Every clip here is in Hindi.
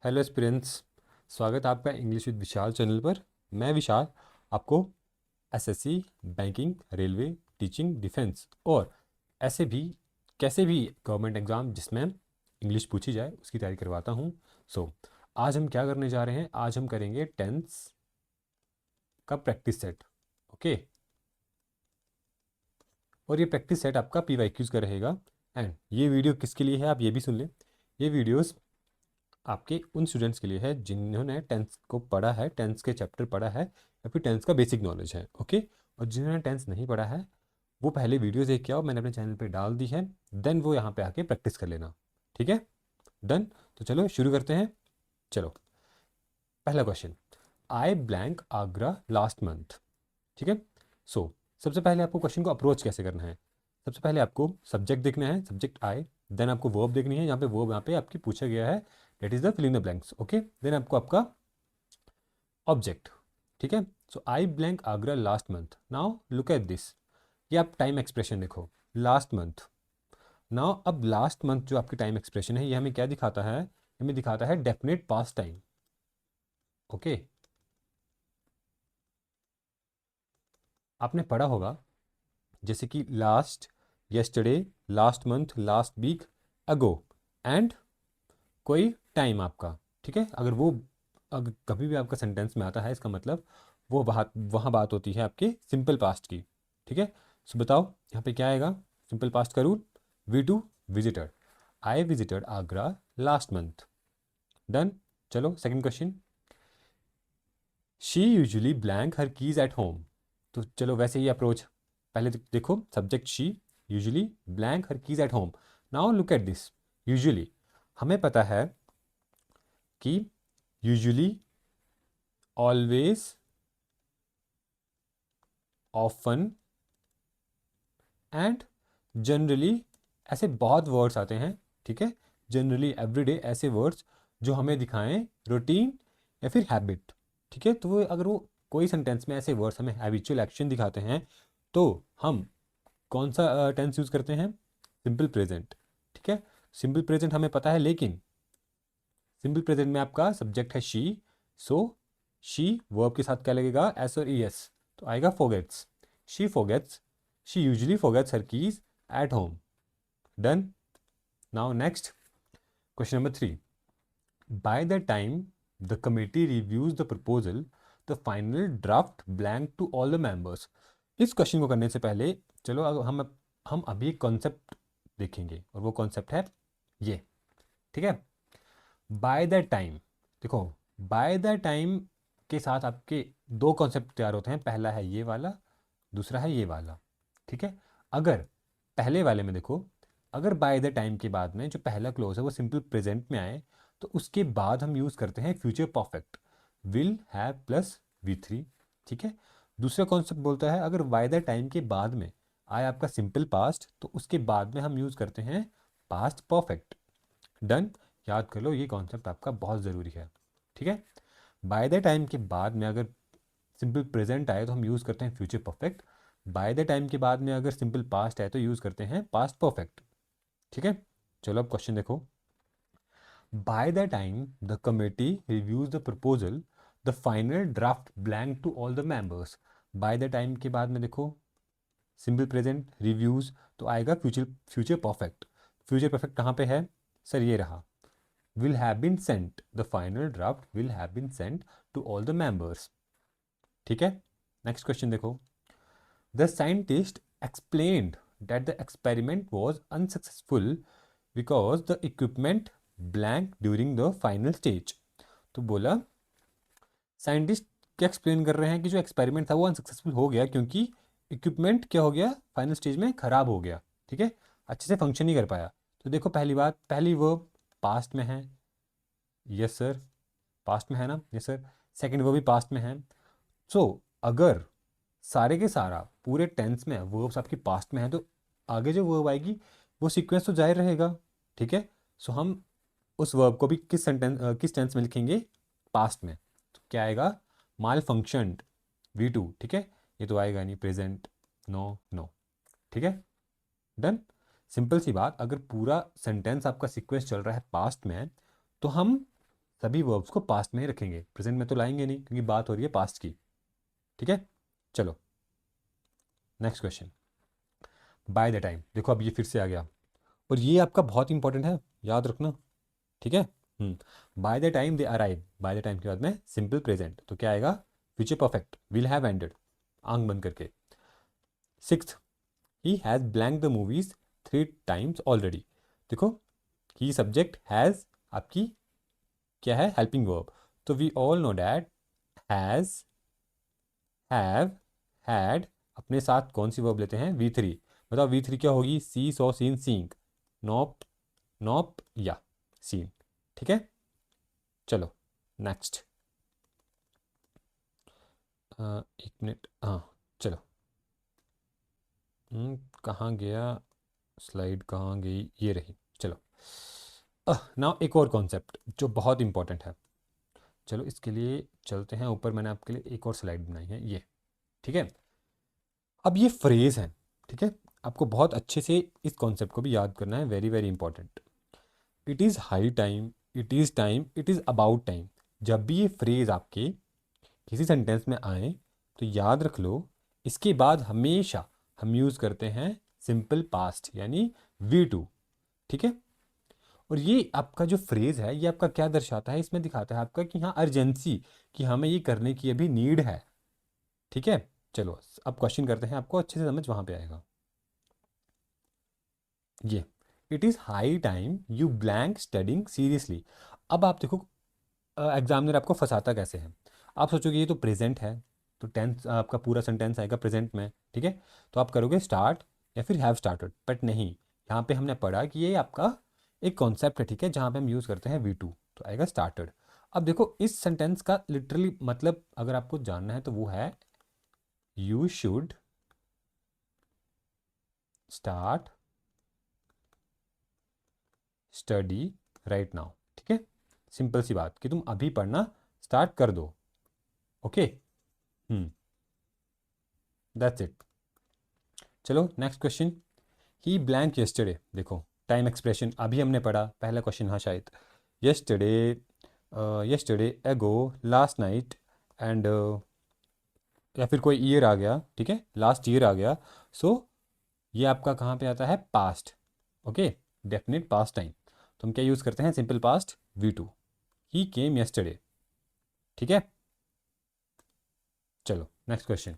Hello aspirants. स्वागत है आपका इंग्लिश विद विशाल चैनल पर। मैं विशाल आपको SSC, banking, railway, teaching, defence और ऐसे भी कैसे भी गवर्नमेंट एग्ज़ाम जिसमें इंग्लिश पूछी जाए उसकी तैयारी करवाता हूँ। आज हम क्या करने जा रहे हैं? आज हम करेंगे टेंस का प्रैक्टिस सेट। ओके, और ये प्रैक्टिस सेट आपका पीवाईक्यूज़ का रहेगा। एंड ये वीडियो किसके लिए है आप ये भी सुन लें। ये वीडियोस आपके उन स्टूडेंट्स के लिए है जिन्होंने टेंस को पढ़ा है, टेंस के चैप्टर पढ़ा है या फिर टेंस का बेसिक नॉलेज है। ओके, और जिन्होंने टेंस नहीं पढ़ा है वो पहले वीडियो देख के आओ, मैंने अपने चैनल पे डाल दी है, देन वो यहाँ पे आके प्रैक्टिस कर लेना। ठीक है, डन। तो चलो शुरू करते हैं। चलो, पहला क्वेश्चन, आई ब्लैंक आगरा लास्ट मंथ। ठीक है, सो सबसे पहले आपको क्वेश्चन को अप्रोच कैसे करना है? सबसे पहले आपको सब्जेक्ट देखना है, सब्जेक्ट आई। देन आपको वर्ब देखनी है, यहाँ पे वर्ब यहाँ पे आपकी पूछा गया है, that is the fill in the blanks. Okay, then आपको आपका ऑब्जेक्ट। ठीक है, so I blank Agra last month. Now look at this, ये आप टाइम एक्सप्रेशन देखो, लास्ट मंथ। नाउ अब लास्ट मंथ जो आपकी टाइम एक्सप्रेशन है ये हमें क्या दिखाता है? हमें दिखाता है डेफिनेट पास्ट टाइम। ओके, आपने पढ़ा होगा जैसे कि last, yesterday, last month, last week, ago and कोई टाइम आपका। ठीक है, अगर कभी भी आपका सेंटेंस में आता है इसका मतलब वो बात वहाँ बात होती है आपके सिंपल पास्ट की। ठीक है, सो बताओ यहाँ पे क्या आएगा? सिंपल पास्ट का rule, V two visited, I visited Agra last month. Done. चलो second question, she usually blank her keys at home. तो चलो वैसे ही अप्रोच, पहले देखो subject she, usually blank her keys at home. Now look at this, usually हमें पता है कि usually, always, often and generally ऐसे बहुत वर्ड्स आते हैं। ठीक है, जनरली, एवरीडे, ऐसे वर्ड्स जो हमें दिखाएं रूटीन या फिर हैबिट। ठीक है, तो वो अगर वो कोई सेंटेंस में ऐसे वर्ड्स हमें हैबिचुअल एक्शन दिखाते हैं तो हम कौन सा टेंस यूज़ करते हैं? Simple present. ठीक है, सिंपल प्रेजेंट हमें पता है, लेकिन सिंपल प्रेजेंट में आपका सब्जेक्ट है शी, सो शी वर्ब के साथ क्या लगेगा? एस और ई एस, तो आएगा forgets. She forgets, she usually forgets her keys at home. Done. Now next, question number 3, by the time the committee reviews the proposal the final draft blank to all the members. इस क्वेश्चन को करने से पहले चलो हम अभी एक कॉन्सेप्ट देखेंगे, और वो कॉन्सेप्ट है ये। ठीक है, बाय द टाइम, देखो बाय द टाइम के साथ आपके दो कॉन्सेप्ट तैयार होते हैं, पहला है ये वाला, दूसरा है ये वाला। ठीक है, अगर पहले वाले में देखो, अगर बाय द टाइम के बाद में जो पहला क्लोज है वो सिंपल प्रेजेंट में आए तो उसके बाद हम यूज़ करते हैं future perfect, will have plus V3। ठीक है, दूसरा कॉन्सेप्ट बोलता है अगर बाय द टाइम के बाद में आए आपका सिंपल पास्ट तो उसके बाद में हम यूज़ करते हैं पास्ट परफेक्ट। डन। याद कर लो, ये कॉन्सेप्ट आपका बहुत ज़रूरी है। ठीक है, बाय द टाइम के बाद में अगर सिंपल प्रेजेंट आए तो हम यूज़ करते हैं future perfect, bye the time के बाद में अगर सिंपल पास्ट है तो यूज़ करते हैं पास्ट परफेक्ट। ठीक है, चलो अब क्वेश्चन देखो, by the time the committee reviews the proposal the final draft blank to all the members. By the time के बाद में देखो सिंपल प्रेजेंट, रिव्यूज, तो आएगा future future perfect. Future perfect कहाँ पे है सर? ये रहा, will have been sent, the final draft will have been sent to all the members। ठीक है, नेक्स्ट क्वेश्चन देखो, the scientist explained that the experiment was unsuccessful because the equipment blank during the final stage। तो बोला साइंटिस्ट क्या एक्सप्लेन कर रहे हैं कि जो एक्सपेरिमेंट था वो अनसक्सेसफुल हो गया क्योंकि इक्विपमेंट क्या हो गया? फाइनल स्टेज में ख़राब हो गया। ठीक है, अच्छे से फंक्शन नहीं कर पाया। तो देखो पहली बात, पहली वर्ब पास्ट में है, यस सर, पास्ट में है ना? Yes sir. सेकंड वो भी पास्ट में है। सो अगर सारे के सारा पूरे टेंस में वर्ब्स आपकी पास्ट में है तो आगे जो वर्ब आएगी वो सीक्वेंस तो जारी रहेगा। ठीक है, सो हम उस वर्ब को भी किस टेंस में लिखेंगे? पास्ट में। तो क्या आएगा? माल फंक्शनड, V2। ठीक है, ये तो आएगा नहीं, प्रेजेंट, नो नो। ठीक है, डन। सिंपल सी बात, अगर पूरा सेंटेंस आपका सीक्वेंस चल रहा है पास्ट में तो हम सभी वर्ब्स को पास्ट में ही रखेंगे, प्रेजेंट में तो लाएंगे नहीं क्योंकि बात हो रही है पास्ट की। ठीक है, चलो next question. Bye the time, देखो अब ये फिर से आ गया और ये आपका बहुत इंपॉर्टेंट है, याद रखना। ठीक है, by the time they arrive, by the time के बाद में सिंपल प्रेजेंट, तो क्या आएगा, future perfect, will have ended, आंख बंद करके। Sixth, he has blank the movies 3 times already. देखो ही सब्जेक्ट हैज़ आपकी क्या है, हेल्पिंग वर्ब, तो we all know that has, have, had, अपने साथ कौन सी वर्ब लेते हैं, V3। बताओ V3 क्या होगी, see, saw, seen, seeing, nope, nope या सीन। ठीक है, चलो नेक्स्ट। एक मिनट, हाँ चलो। कहाँ गया स्लाइड, कहाँ गई, ये रही, चलो। नाउ एक और कॉन्सेप्ट जो बहुत इंपॉर्टेंट है, चलो इसके लिए चलते हैं ऊपर, मैंने आपके लिए एक और स्लाइड बनाई है ये। ठीक है, अब ये फ्रेज़ है, ठीक है, आपको बहुत अच्छे से इस कॉन्सेप्ट को भी याद करना है, very very important. It is high time, it is time, it is about time, जब भी ये फ्रेज़ आपके किसी सेंटेंस में आए तो याद रख लो, इसके बाद हमेशा हम यूज़ करते हैं सिंपल पास्ट यानी V2। ठीक है, और ये आपका जो फ्रेज़ है ये आपका क्या दर्शाता है, इसमें दिखाता है आपका कि हाँ अर्जेंसी, कि हमें ये करने की अभी नीड है। ठीक है, चलो अब क्वेश्चन करते हैं, आपको अच्छे से समझ वहाँ पे आएगा। ये it is high time you blank studying seriously. अब आप देखो एग्जामिनर आपको फंसाता कैसे है, आप सोचोगे ये तो प्रेजेंट है, तो टेंस आपका पूरा सेंटेंस आएगा प्रेजेंट में। ठीक है, तो आप करोगे स्टार्ट या फिर हैव स्टार्टेड, बट नहीं, यहाँ पे हमने पढ़ा कि ये आपका एक कॉन्सेप्ट है, ठीक है, जहाँ पे हम यूज़ करते हैं V2, तो आएगा स्टार्टेड। अब देखो इस सेंटेंस का लिटरली मतलब अगर आपको जानना है तो वो है you should start study right now. ठीक है, सिंपल सी बात कि तुम अभी पढ़ना स्टार्ट कर दो। Okay, that's it. चलो नेक्स्ट क्वेश्चन। ही ब्लैंक यस्टरडे, देखो टाइम एक्सप्रेशन अभी हमने पढ़ा, पहला क्वेश्चन, हाँ शायद, यस्टरडे, यस्टरडे, एगो, लास्ट नाइट, एंड या फिर कोई ईयर आ गया, ठीक है, लास्ट ईयर आ गया, सो ये आपका कहाँ पे आता है, past. Okay, definite past time, तो हम क्या यूज़ करते हैं, सिंपल पास्ट V2। ही केम यस्टरडे। ठीक है, चलो next question.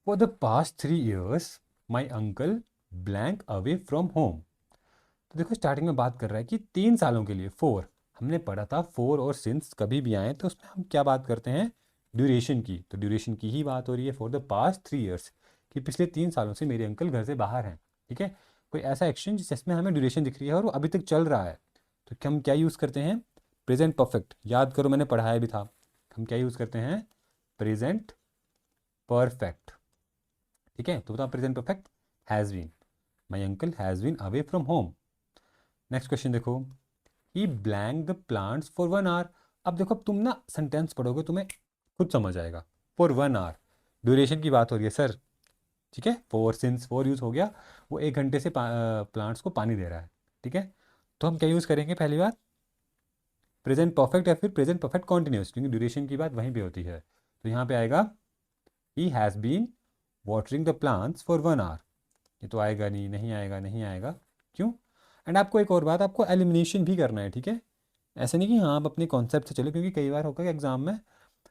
For the past 3 years my uncle blank away from home. तो देखो स्टार्टिंग में बात कर रहा है कि 3 सालों के लिए, 4, हमने पढ़ा था 4 और सिंस कभी भी आए तो उसमें हम क्या बात करते हैं, ड्यूरेशन की, तो ड्यूरेशन की ही बात हो रही है, फॉर द पास्ट 3 years, कि पिछले 3 सालों से मेरे अंकल घर से बाहर हैं। ठीक है, कोई ऐसा एक्शन जिसमें हमें ड्यूरेशन दिख रही है और वो अभी तक चल रहा है, तो हम क्या यूज़ करते हैं, प्रेजेंट परफेक्ट, याद करो मैंने पढ़ाया भी था, हम क्या यूज़ करते हैं, प्रेजेंट परफेक्ट। ठीक है, तो बताओ present perfect, has been, my uncle has been away from home. Next question देखो, he blank the plants for 1 hour। अब देखो अब तुम ना सेंटेंस पढ़ोगे तुम्हें खुद समझ आएगा, फॉर 1 hour, ड्यूरेशन की बात हो रही है सर। ठीक है, फोर सिंस 4 यूज़ हो गया, वो 1 घंटे से प्लांट्स को पानी दे रहा है। ठीक है, तो हम क्या यूज़ करेंगे, पहली बार प्रेजेंट परफेक्ट या फिर प्रेजेंट परफेक्ट कॉन्टिन्यूस, क्योंकि ड्यूरेशन की बात वहीं पे होती है, तो यहाँ पे आएगा he has been watering the plants for 1 hour। ये तो आएगा नहीं, नहीं आएगा, नहीं आएगा, क्यों। एंड आपको एक और बात, आपको एलिमिनेशन भी करना है। ठीक है, ऐसे नहीं कि हाँ आप अपने कॉन्सेप्ट से चलो, क्योंकि कई बार होगा कि एग्जाम में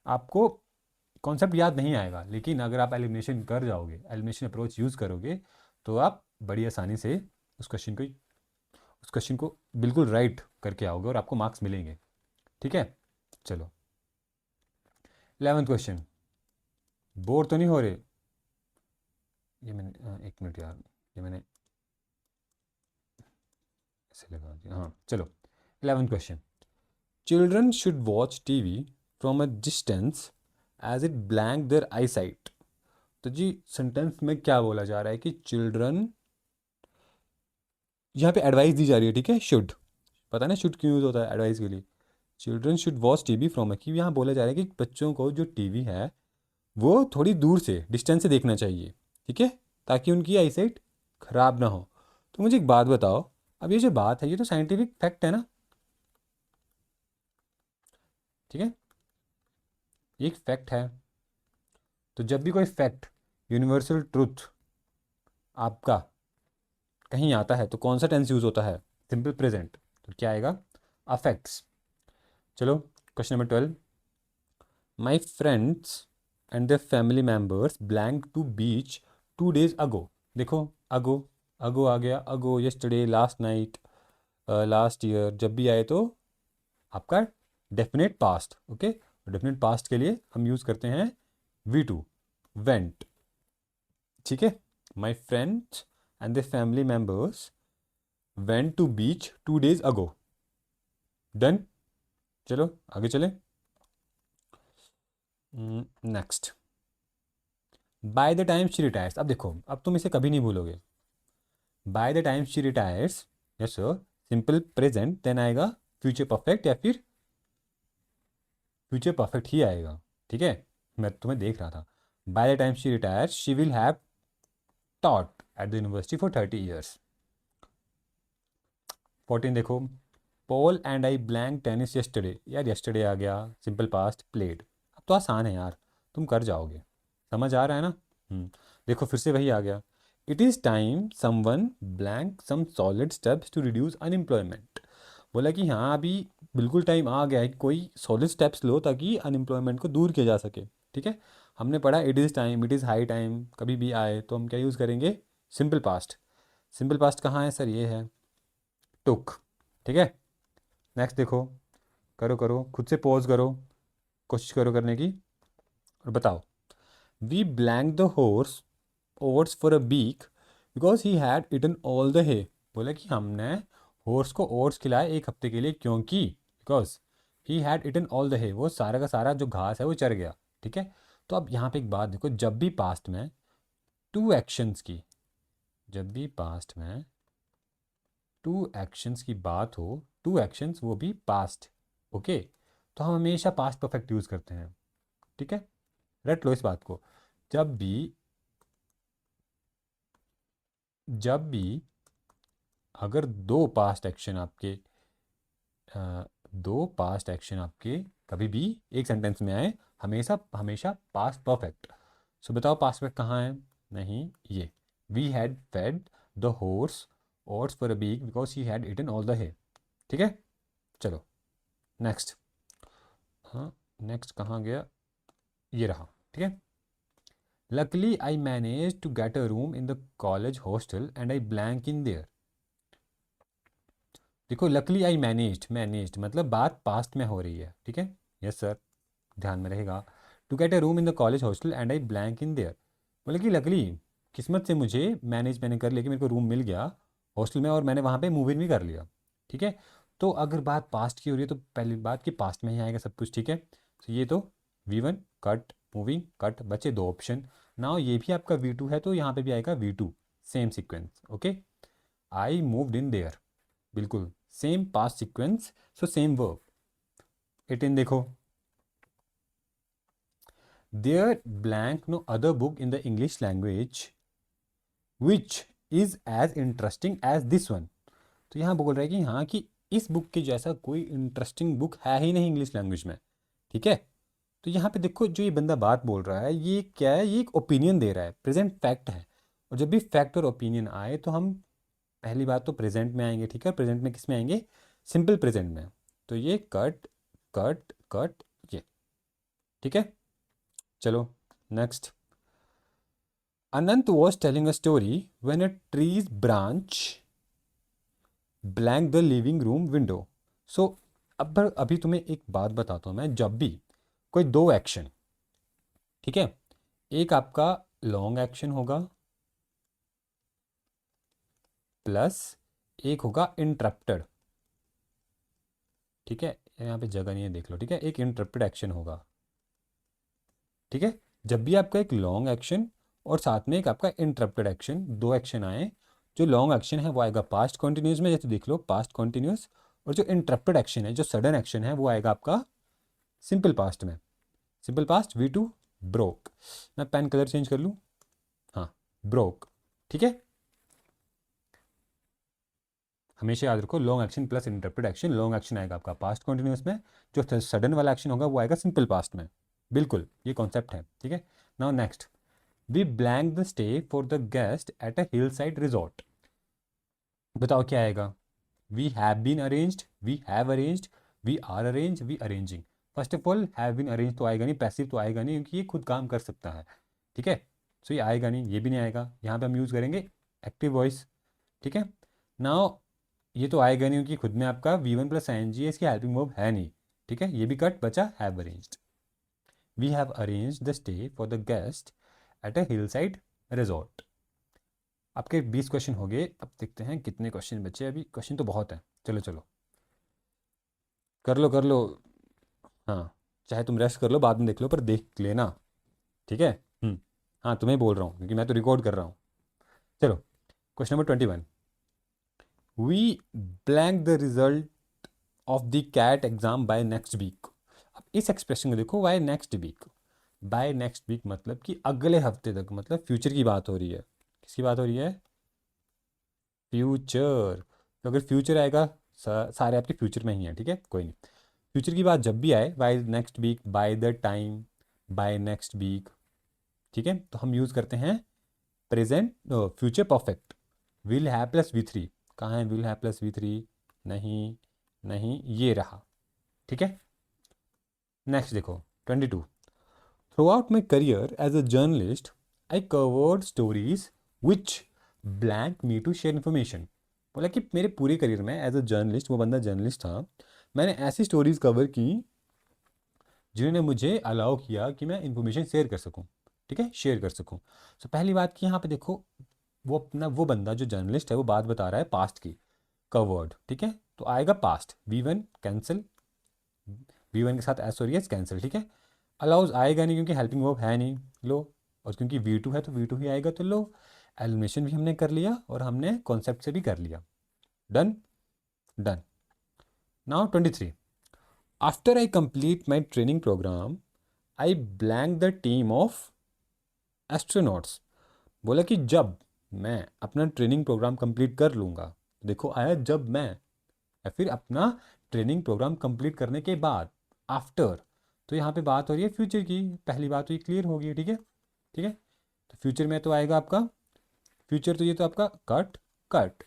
आपको कॉन्सेप्ट याद नहीं आएगा, लेकिन अगर आप एलिमिनेशन कर जाओगे, एलिमिनेशन अप्रोच यूज़ करोगे, तो आप बड़ी आसानी से उस क्वेश्चन को बिल्कुल राइट करके आओगे और आपको मार्क्स मिलेंगे। ठीक है, चलो 11th क्वेश्चन। बोर तो नहीं हो रहे, ये मैंने एक मिनट यार, ये मैंने ऐसे लगा दिया, हाँ चलो 11th question. Children should watch TV from a distance as it blank their eyesight. तो जी सेंटेंस में क्या बोला जा रहा है कि चिल्ड्रन, यहाँ पे एडवाइस दी जा रही है, ठीक है, शुड, पता ना शुड क्यों यूज़ होता है एडवाइस के लिए, children should watch TV from, कि यहाँ बोला जा रहा है कि बच्चों को जो TV है वो थोड़ी दूर से, डिस्टेंस से देखना चाहिए। ठीक है, ताकि उनकी आईसाइट खराब ना हो। तो मुझे एक बात बताओ, अब ये जो बात है ये तो साइंटिफिक फैक्ट है ना, ठीक है, ये एक फैक्ट है। तो जब भी कोई फैक्ट, यूनिवर्सल ट्रूथ आपका कहीं आता है तो कौन सा टेंस यूज़ होता है? Simple present. तो क्या आएगा? अफेक्ट्स। चलो, question number 12। My friends and their family members blank to beach 2 days ago। देखो, अगो, अगो आ गया, ago, yesterday, last night, last year, जब भी आए तो आपका definite past. Okay, definite past के लिए हम यूज़ करते हैं V2, वेंट। ठीक है, my friends and the family members went to beach 2 days ago। Done. चलो आगे चलें। Next, by the time she retires. अब देखो, अब तुम इसे कभी नहीं भूलोगे। By the time she retires, yes sir, simple present, then आएगा फ्यूचर परफेक्ट या फिर फ्यूचर परफेक्ट ही आएगा। ठीक है, मैं तुम्हें देख रहा था। Bye the time she retires she will have taught at the university for 30 years। 14 देखो, Paul and I blank tennis yesterday. यार यस्टरडे आ गया, सिंपल पास्ट, प्लेड। अब तो आसान है यार, तुम कर जाओगे। समझ आ रहा है ना? देखो फिर से वही आ गया। It is time someone blank some solid steps to reduce unemployment. बोला कि हाँ, अभी बिल्कुल टाइम आ गया है कि कोई सॉलिड स्टेप्स लो ताकि अनएम्प्लॉयमेंट को दूर किया जा सके। ठीक है, हमने पढ़ा it is time, it is high time, कभी भी आए तो हम क्या यूज़ करेंगे? Simple past. सिंपल पास्ट कहाँ है सर? ये है टुक। ठीक है, नेक्स्ट देखो, करो करो, खुद से पॉज करो, कोशिश करो करने की, और बताओ। We blank the horse oats for a week because he had eaten all the hay. बोला कि हमने हॉर्स को ओट्स खिलाए एक हफ्ते के लिए, क्योंकि because he had eaten all the hay, वो सारा का सारा जो घास है वो चर गया। ठीक है, तो अब यहाँ पे एक बात देखो, जब भी पास्ट में टू एक्शंस की, जब भी पास्ट में टू एक्शंस की बात हो, टू एक्शंस वो भी पास्ट, ओके, तो हम हमेशा पास्ट परफेक्ट यूज़ करते हैं। ठीक है, रट लो इस बात को। जब भी, जब भी अगर दो पास्ट एक्शन आपके कभी भी एक सेंटेंस में आए, हमेशा हमेशा पास्ट परफेक्ट। सो बताओ पास्ट परफेक्ट कहाँ है? नहीं, ये we had fed the horse oats for a week because he had eaten all the hay. ठीक है, चलो नेक्स्ट। हाँ, नेक्स्ट कहाँ गया? ये रहा। ठीक है, luckily I manage to get a room in the college hostel and I blank in there. देखो, लकली आई मैनेज्ड, मैनेज्ड मतलब बात पास्ट में हो रही है। ठीक है, यस सर, ध्यान में रहेगा। To get a room in the college hostel and I blank in there, बोले कि लकली, किस्मत से मुझे मैंने कर लिया कि मेरे को रूम मिल गया हॉस्टल में, और मैंने वहाँ पे मूव इन भी कर लिया। ठीक है, तो अगर बात पास्ट की हो रही है तो पहली बात कि पास्ट में ही आएगा सब कुछ। ठीक है, तो ये तो V1 कट, मूविंग कट, बचे दो ऑप्शन। ना ये भी आपका V2 है तो यहाँ पे भी आएगा V2, same sequence. Okay, I moved in there, बिल्कुल same past sequence, so same verb. 18 देखो, there blank no other book in the English language which is as interesting as this one. तो यहाँ बोल रहा है कि हाँ, कि इस बुक के जैसा कोई इंटरेस्टिंग बुक है ही नहीं इंग्लिश लैंग्वेज में। ठीक है, तो यहाँ पे देखो, जो ये बंदा बात बोल रहा है ये क्या है? ये एक ओपिनियन दे रहा है, प्रेजेंट फैक्ट है। और जब भी फैक्ट और ओपिनियन आए तो हम पहली बात तो प्रेजेंट में आएंगे। ठीक है, प्रेजेंट में किस में आएंगे? सिंपल प्रेजेंट में। तो ये कट, कट, कट, ये। ठीक है, चलो next. Anant was telling a story when a trees branch blank the living room window. So अब अभी तुम्हें एक बात बताता हूँ मैं, जब भी कोई दो एक्शन, ठीक है, एक आपका लॉन्ग एक्शन होगा प्लस एक होगा इंटरप्टेड। ठीक है, यहाँ पे जगह नहीं है, देख लो। ठीक है, एक इंटरप्टेड एक्शन होगा। ठीक है, जब भी आपका एक लॉन्ग एक्शन और साथ में एक आपका इंटरप्टेड एक्शन, दो एक्शन आए, जो लॉन्ग एक्शन है वो आएगा पास्ट कॉन्टिन्यूस में, जैसे देख लो पास्ट कॉन्टिन्यूस, और जो इंटरप्टेड एक्शन है, जो सडन एक्शन है, वो आएगा आपका सिंपल पास्ट में। Simple past V2, broke. मैं पेन कलर चेंज कर लूँ, हाँ, ब्रोक। ठीक है, हमेशा याद रखो, long action plus interrupted action, long action आएगा आपका पास्ट कंटिन्यूस में, जो सडन वाला एक्शन होगा वो आएगा सिंपल पास्ट में। बिल्कुल, ये कॉन्सेप्ट है, ठीक है। Now next, we blank the stay for the guest at a hillside resort. बताओ क्या आएगा? We have been arranged, we have arranged, we are arrange, we arranging. First of all have been arrange तो आएगा नहीं, पैसिव तो आएगा नहीं, क्योंकि ये खुद काम कर सकता है, ठीक है। सो ये आएगा नहीं, ये भी नहीं आएगा। यहाँ पे हम यूज़ करेंगे एक्टिव वॉइस, ठीक है। नाउ ये तो आएगा नहीं, क्योंकि खुद में आपका V1 plus I N G है, इसकी हेल्पिंग वर्ब है नहीं, ठीक है। ये भी कट बचा, have arranged. We have arrange the stay for the guest at a hillside resort. आपके 20 क्वेश्चन हो गए, अब देखते हैं कितने क्वेश्चन बचे। अभी क्वेश्चन तो बहुत है, चलो चलो कर लो कर लो। हाँ, चाहे तुम रेस्ट कर लो, बाद में देख लो, पर देख लेना, ठीक है। हम्म। हाँ, तुम्हें बोल रहा हूँ क्योंकि मैं तो रिकॉर्ड कर रहा हूँ। चलो, question number 21, we blank the result of the CAT exam by next week. अब इस एक्सप्रेशन को देखो, by next week. By next week मतलब कि अगले हफ्ते तक, मतलब फ्यूचर की बात हो रही है। किसकी बात हो रही है? फ्यूचर। तो अगर फ्यूचर आएगा, सारे आपके फ्यूचर में ही हैं, ठीक है, कोई नहीं। फ्यूचर की बात जब भी आए, by next week, by the time, by next week, ठीक है, तो हम यूज़ करते हैं present future perfect. Will have plus V3, कहाँ है विल हैव प्लस V3? नहीं, नहीं, ये रहा, ठीक है। नेक्स्ट देखो, 22, throughout my career as a journalist I covered stories which blank me to share information. बोला कि मेरे पूरे करियर में एज अ जर्नलिस्ट, वो बंदा जर्नलिस्ट था, मैंने ऐसी स्टोरीज कवर की जिन्होंने मुझे अलाउ किया कि मैं इन्फॉर्मेशन शेयर कर सकूं, ठीक है, शेयर कर सकूं। तो पहली बात कि यहाँ पे देखो, वो अपना वो बंदा जो जर्नलिस्ट है वो बात बता रहा है पास्ट की, कवर्ड, ठीक है, तो आएगा पास्ट। V1 कैंसिल, V1 के साथ एस और एस कैंसिल, ठीक है। अलाउज आएगा नहीं क्योंकि हेल्पिंग वर्ब है नहीं, लो। और क्योंकि V2 है तो V2 ही आएगा, तो लो। एलिमिनेशन भी हमने कर लिया और हमने कॉन्सेप्ट से भी कर लिया। Done, done. Now 23, after I complete my training programme I blank the team of astronauts. बोला कि जब मैं अपना ट्रेनिंग प्रोग्राम कंप्लीट कर लूँगा, देखो आया जब मैं, या फिर अपना ट्रेनिंग प्रोग्राम कंप्लीट करने के बाद, आफ्टर। तो यहाँ पे बात हो रही है फ्यूचर की, पहली बात तो ये क्लियर होगी, ठीक है, ठीक है। तो फ्यूचर में तो आएगा आपका फ्यूचर, तो ये तो आपका कट, कट।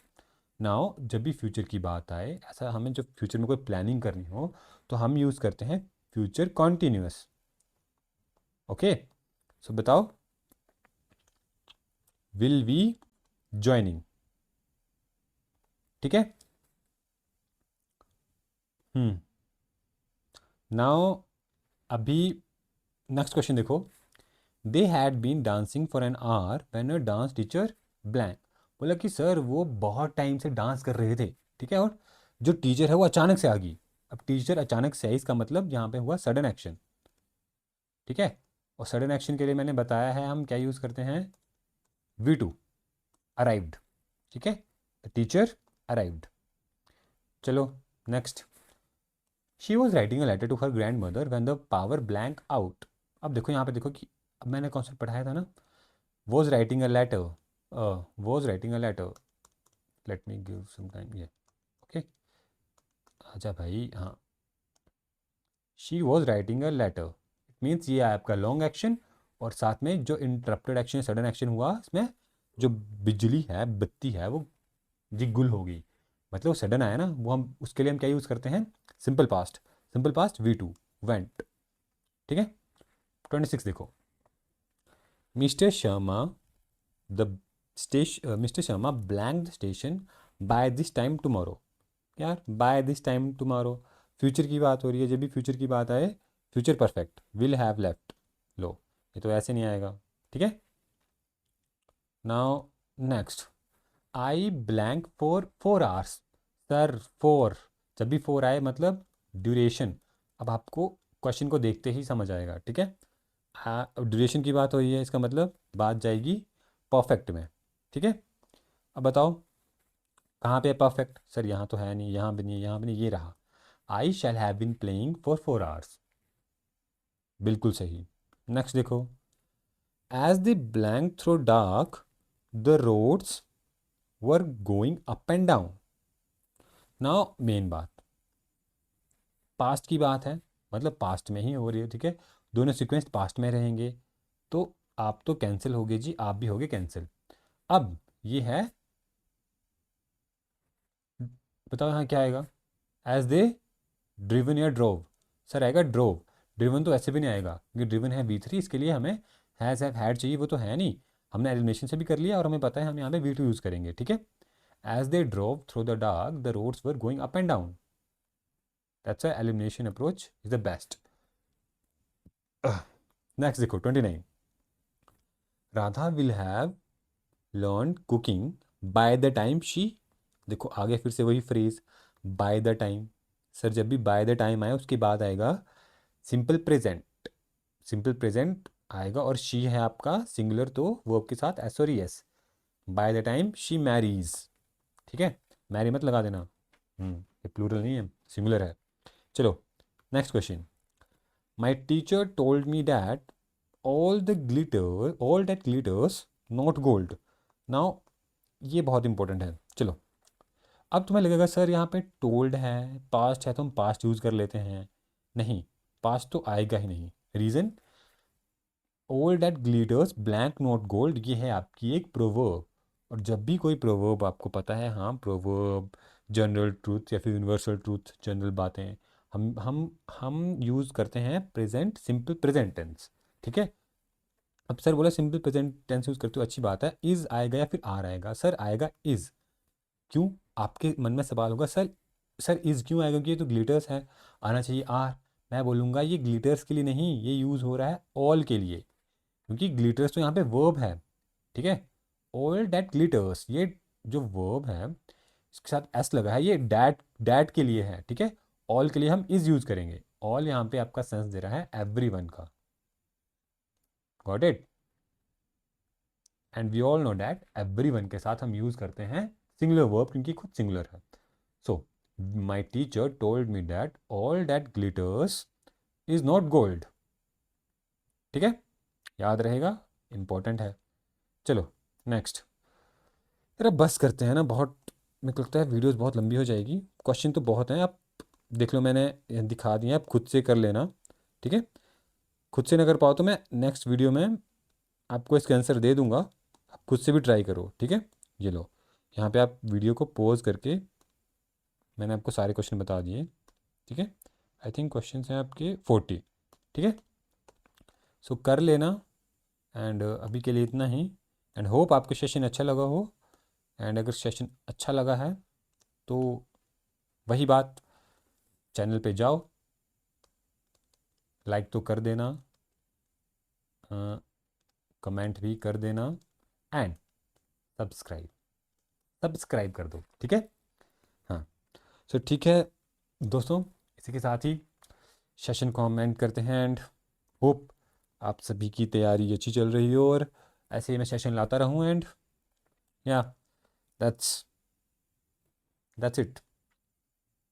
नाउ जब भी फ्यूचर की बात आए, ऐसा हमें जब फ्यूचर में कोई प्लानिंग करनी हो, तो हम यूज़ करते हैं फ्यूचर कॉन्टिन्यूस। ओके, सो बताओ, विल वी ज्वाइनिंग, ठीक है। हम्म। नाउ अभी नेक्स्ट क्वेश्चन देखो, they had been dancing for an hour when a dance teacher blank. बोला कि सर वो बहुत टाइम से डांस कर रहे थे, ठीक है, और जो टीचर है वो अचानक से आ गई। अब टीचर अचानक से आई, इसका मतलब यहाँ पे हुआ सडन एक्शन, ठीक है। और सडन एक्शन के लिए मैंने बताया है हम क्या यूज़ करते हैं, V2, अराइव्ड, ठीक है, टीचर अराइव्ड। चलो next, she was writing a letter to her grandmother when the power blank out. अब देखो यहाँ पे देखो कि अब मैंने कॉन्सेप्ट पढ़ाया था ना, was writing a letter, was writing a letter, let me give some time, ये ओके, अच्छा भाई, हाँ, she was writing a letter, it means ये है आपका लॉन्ग एक्शन, और साथ में जो इंटरप्टेड एक्शन, सडन एक्शन हुआ, इसमें जो बिजली है, बत्ती है, वो जी गुल हो गई, मतलब सडन आया ना, वो हम उसके लिए हम क्या यूज़ करते हैं, simple past, simple past V2, went, ठीक है। 26 देखो, mister Sharma the station, mister Sharma blank the station by this time tomorrow. यार by this time tomorrow, future की बात हो रही है, जब भी फ्यूचर की बात आए, future perfect, will have left, लो, ये तो ऐसे नहीं आएगा, ठीक है। Now next, I blank for 4 hours. Sir 4, जब भी 4 आए मतलब ड्यूरेशन। अब आपको क्वेश्चन को देखते ही समझ आएगा, ठीक है। हाँ, अब ड्यूरेशन की बात हो रही है, इसका मतलब बात जाएगी परफेक्ट में, ठीक है। अब बताओ कहाँ पे है परफेक्ट? सर यहाँ तो है नहीं, यहाँ भी नहीं, यहाँ भी नहीं, ये रहा, I shall have been playing for 4 hours, बिल्कुल सही। नेक्स्ट देखो, as the blank through dark the roads were going up and down. Now main बात, पास्ट की बात है, मतलब पास्ट में ही हो रही है, ठीक है, दोनों सीक्वेंस पास्ट में रहेंगे, तो आप तो कैंसिल होगे जी, आप भी होगे कैंसिल। अब ये है, बताओ यहाँ क्या आएगा, एज दे ड्रिवन या ड्रोव। सर आएगा ड्रोव, ड्रिवन तो ऐसे भी नहीं आएगा क्योंकि ड्रिवन है V3, इसके लिए हमें हैज़ हैव हैड चाहिए, वो तो है नहीं, हमने एलिमिनेशन से भी कर लिया और हमें पता है हम यहाँ पे V2 यूज़ करेंगे, ठीक है। As they drove through the dark the roads were going up and down, that's a elimination approach is the best. Next देखो 29, Radha will have learn cooking by the time she, देखो आगे फिर से वही phrase by the time. Sir जब भी बाय द टाइम आए उसके बाद आएगा सिंपल प्रेजेंट, सिंपल प्रेजेंट आएगा और शी है आपका सिंगुलर, तो वर्ब के साथ एस और S, by the time she marries, ठीक है, मैरी मत लगा देना, ये प्लूरल नहीं है, सिंगुलर है। चलो next question, my teacher told me that all that glitters not gold. Now ये बहुत इंपॉर्टेंट है। चलो अब तुम्हें लगेगा सर यहाँ पे टोल्ड है, पास्ट है तो हम पास्ट यूज़ कर लेते हैं, नहीं, पास्ट तो आएगा ही नहीं। Reason, all that glitters blank not gold, ये है आपकी एक प्रोवर्ब, और जब भी कोई प्रोवर्ब आपको पता है, हाँ प्रोवर्ब जनरल ट्रूथ या फिर यूनिवर्सल ट्रूथ, जनरल बातें हम यूज़ करते हैं प्रेजेंट, सिंपल प्रेजेंट टेंस, ठीक है। अब सर बोला सिंपल प्रेजेंट टेंस यूज़ करते हो, अच्छी बात है, इज़ आएगा या फिर आर आएगा, सर आएगा इज़। क्यों, आपके मन में सवाल होगा सर, सर इज़ क्यों आएगा, क्योंकि ये तो ग्लिटर्स है, आना चाहिए आर। मैं बोलूँगा ये ग्लिटर्स के लिए नहीं, ये यूज़ हो रहा है ऑल के लिए, क्योंकि ग्लिटर्स तो यहाँ पे वर्ब है, ठीक है। ऑल डैट ग्लिटर्स, ये जो वर्ब है इसके साथ एस लगा है, ये डैट डैट के लिए है, ठीक है। ऑल के लिए हम इज़ यूज़ करेंगे, ऑल यहाँ पे आपका सेंस दे रहा है एवरीवन का, got it. And we all know that everyone के साथ हम यूज़ करते हैं सिंगुलर वर्ब, क्योंकि खुद सिंगुलर है। So my teacher told me that all that glitters is not gold, ठीक है, याद रहेगा, इंपॉर्टेंट है। चलो नेक्स्ट, यार अब बस करते हैं ना, बहुत मेरे को लगता है वीडियोस बहुत लंबी हो जाएगी, क्वेश्चन तो बहुत हैं, आप देख लो, मैंने दिखा दिए, आप खुद से कर लेना, ठीक है। खुद से ना कर पाओ तो मैं नेक्स्ट वीडियो में आपको इसका आंसर दे दूंगा, आप खुद से भी ट्राई करो, ठीक है। ये लो, यहाँ पे आप वीडियो को पॉज करके, मैंने आपको सारे क्वेश्चन बता दिए, ठीक है। आई थिंक क्वेश्चन हैं आपके 40, ठीक है। सो कर लेना, एंड अभी के लिए इतना ही, एंड होप आपको सेशन अच्छा लगा हो, एंड अगर सेशन अच्छा लगा है तो वही बात, चैनल पे जाओ, लाइक तो कर देना, कमेंट भी कर देना, एंड सब्सक्राइब, सब्सक्राइब कर दो, ठीक है। हाँ, सो ठीक है दोस्तों, इसी के साथ ही सेशन को हम एंड करते हैं, एंड होप आप सभी की तैयारी अच्छी चल रही हो और ऐसे ही मैं सेशन लाता रहूँ, एंड या दैट्स इट।